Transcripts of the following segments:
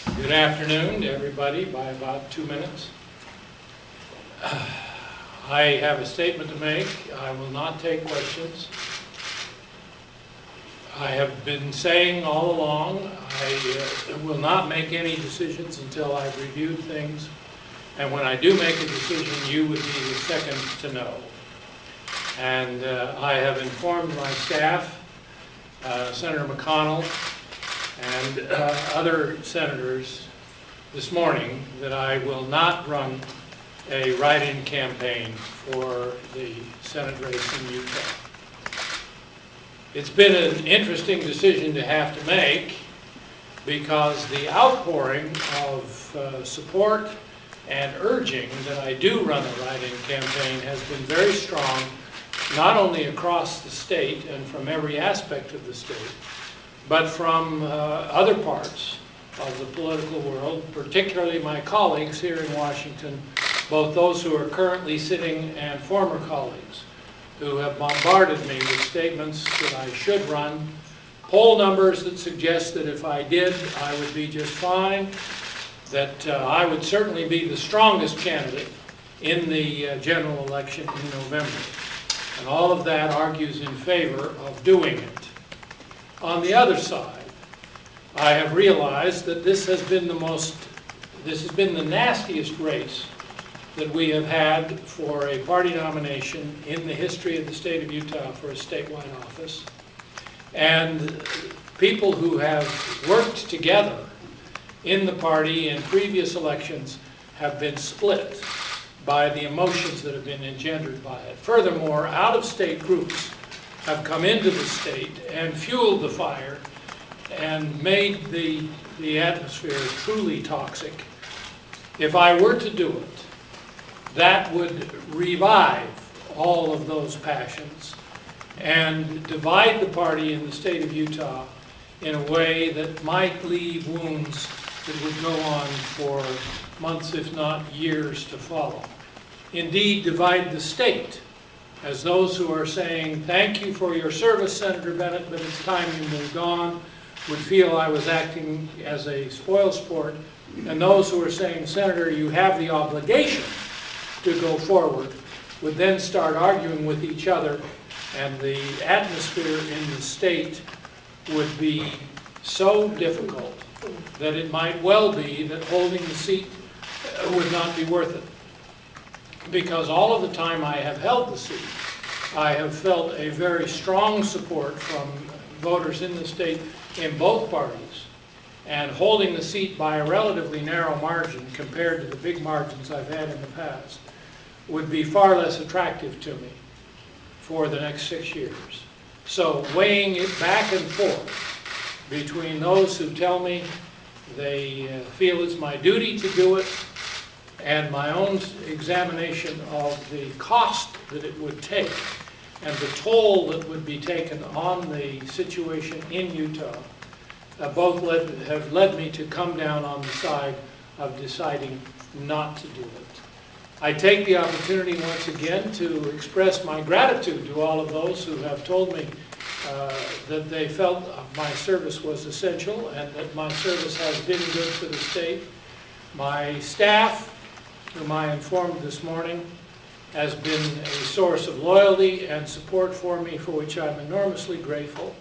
Good afternoon to everybody by about 2 minutes. I have a statement to make. I will not take questions. I have been saying all along I will not make any decisions until I've reviewed things. And when I do make a decision, you would be the second to know. And I have informed my staff, Senator McConnell, and other senators this morning that I will not run a write-in campaign for the Senate race in Utah. It's been an interesting decision to have to make because the outpouring of support and urging that I do run a write-in campaign has been very strong, not only across the state and from every aspect of the state, but from other parts of the political world, particularly my colleagues here in Washington, both those who are currently sitting and former colleagues who have bombarded me with statements that I should run, poll numbers that suggest that if I did, I would be just fine, that I would certainly be the strongest candidate in the general election in November. And all of that argues in favor of doing it. On the other side, I have realized that this has been the nastiest race that we have had for a party nomination in the history of the state of Utah for a statewide office. And people who have worked together in the party in previous elections have been split by the emotions that have been engendered by it. Furthermore, out-of-state groups have come into the state and fueled the fire and made the atmosphere truly toxic. If I were to do it, that would revive all of those passions and divide the party in the state of Utah in a way that might leave wounds that would go on for months, if not years, to follow. Indeed, divide the state, as those who are saying, thank you for your service, Senator Bennett, but it's time you moved on, would feel I was acting as a spoilsport, and those who are saying, Senator, you have the obligation to go forward, would then start arguing with each other, and the atmosphere in the state would be so difficult that it might well be that holding the seat would not be worth it. Because all of the time I have held the seat, I have felt a very strong support from voters in the state in both parties, and holding the seat by a relatively narrow margin compared to the big margins I've had in the past would be far less attractive to me for the next 6 years. So weighing it back and forth between those who tell me they feel it's my duty to do it and my own examination of the cost that it would take and the toll that would be taken on the situation in Utah, both have led me to come down on the side of deciding not to do it. I take the opportunity once again to express my gratitude to all of those who have told me that they felt my service was essential and that my service has been good for the state. My staff, whom I informed this morning, has been a source of loyalty and support for me, for which I'm enormously grateful.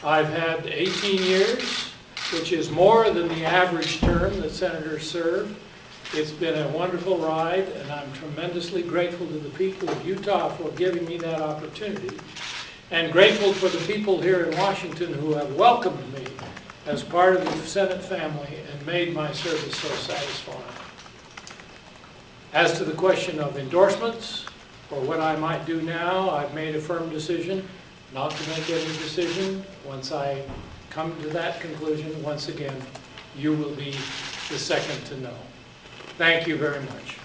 I've had 18 years, which is more than the average term that senators serve. It's been a wonderful ride, and I'm tremendously grateful to the people of Utah for giving me that opportunity, and grateful for the people here in Washington who have welcomed me as part of the Senate family and made my service so satisfying. As to the question of endorsements, or what I might do now, I've made a firm decision not to make any decision. Once I come to that conclusion, once again, you will be the second to know. Thank you very much.